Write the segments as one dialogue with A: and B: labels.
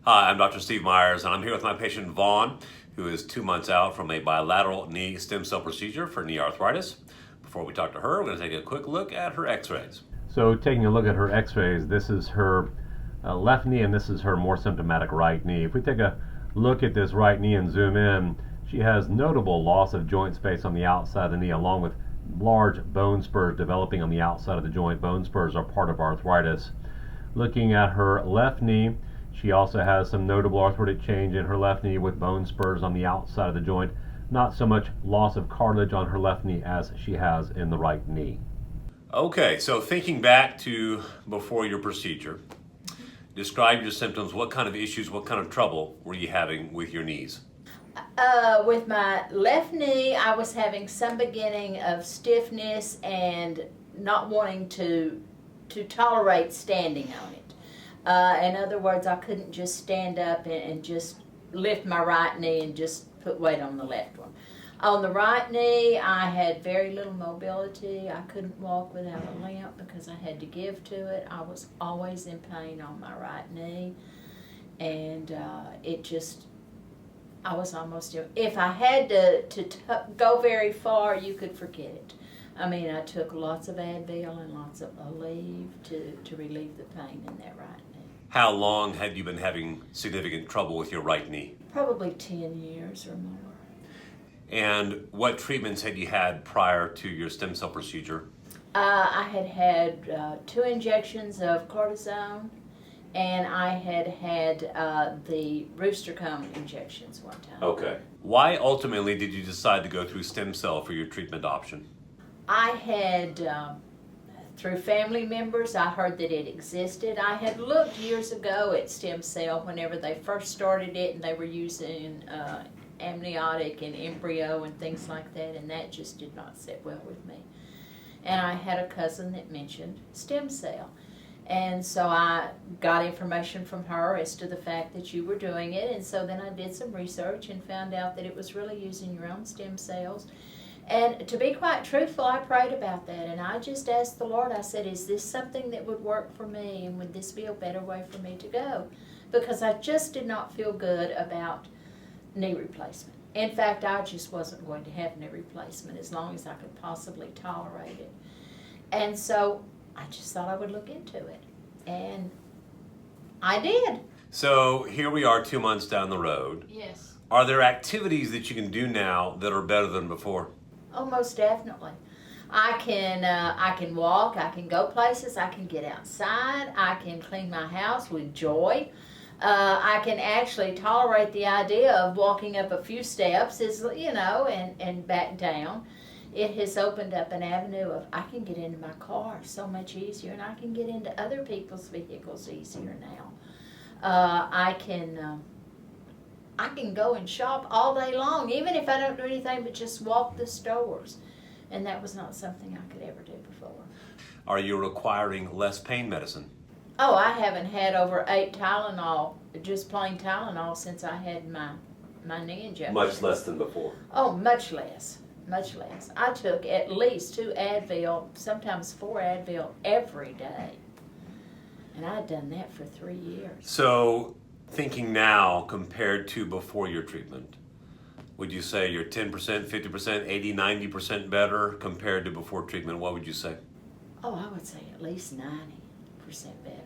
A: Hi, I'm Dr. Steve Myers, and I'm here with my patient Vaughn, who is 2 months out from a bilateral knee stem cell procedure for knee arthritis. Before we talk to her, we're going to take a quick look at her x-rays.
B: So taking a look at her x-rays, this is her left knee and this is her more symptomatic right knee. If we take a look at this right knee and zoom in, she has notable loss of joint space on the outside of the knee, along with large bone spurs developing on the outside of the joint. Bone spurs are part of arthritis. Looking at her left knee, she also has some notable arthritic change in her left knee with bone spurs on the outside of the joint. Not so much loss of cartilage on her left knee as she has in the right knee.
A: Okay, so thinking back to before your procedure, describe your symptoms. What kind of issues, what kind of trouble were you having with your knees?
C: With my left knee, I was having some beginning of stiffness and not wanting to tolerate standing on it. In other words, I couldn't just stand up and just lift my right knee and just put weight on the left one. On the right knee, I had very little mobility. I couldn't walk without a limp because I had to give to it. I was always in pain on my right knee, and I was almost, if I had to go very far, you could forget it. I mean, I took lots of Advil and lots of Aleve to relieve the pain in that right knee.
A: How long had you been having significant trouble with your right knee?
C: Probably 10 years or more.
A: And what treatments had you had prior to your stem cell procedure?
C: I had 2 injections of cortisone, and I had the rooster comb injections one time.
A: Okay. Why ultimately did you decide to go through stem cell for your treatment option?
C: I had, through family members, I heard that it existed. I had looked years ago at stem cell whenever they first started it, and they were using amniotic and embryo and things like that, and that just did not sit well with me. And I had a cousin that mentioned stem cell. And so I got information from her as to the fact that you were doing it, and so then I did some research and found out that it was really using your own stem cells. And to be quite truthful, I prayed about that, and I just asked the Lord, I said, is this something that would work for me, and would this be a better way for me to go? Because I just did not feel good about knee replacement. In fact, I just wasn't going to have knee replacement as long as I could possibly tolerate it. And so I just thought I would look into it, and I did.
A: So here we are 2 months down the road.
C: Yes.
A: Are there activities that you can do now that are better than before?
C: Oh, most definitely. I can walk, I can go places, I can get outside, I can clean my house with joy. I can actually tolerate the idea of walking up a few steps, and back down. It has opened up an avenue of, I can get into my car so much easier, and I can get into other people's vehicles easier now. I can go and shop all day long, even if I don't do anything but just walk the stores. And that was not something I could ever do before.
A: Are you requiring less pain medicine?
C: Oh, I haven't had over 8 Tylenol, just plain Tylenol, since I had my knee injection.
A: Much less than before.
C: Oh, much less. Much less. I took at least 2 Advil, sometimes 4 Advil every day. And I had done that for 3 years.
A: So, thinking now compared to before your treatment, would you say you're 10%, 50%, 80, 90% better compared to before treatment? What would you say?
C: Oh, I would say at least 90% better.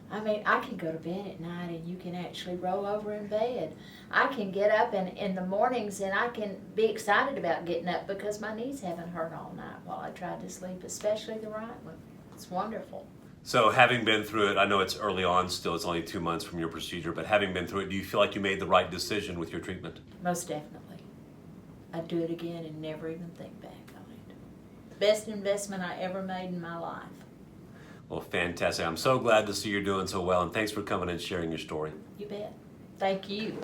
C: I mean, I can go to bed at night and you can actually roll over in bed. I can get up in the mornings and I can be excited about getting up because my knees haven't hurt all night while I tried to sleep, especially the right one. It's wonderful.
A: So having been through it, I know it's early on still, it's only 2 months from your procedure, but having been through it, do you feel like you made the right decision with your treatment?
C: Most definitely. I'd do it again and never even think back on it. Best investment I ever made in my life.
A: Well, fantastic. I'm so glad to see you're doing so well, and thanks for coming and sharing your story.
C: You bet. Thank you.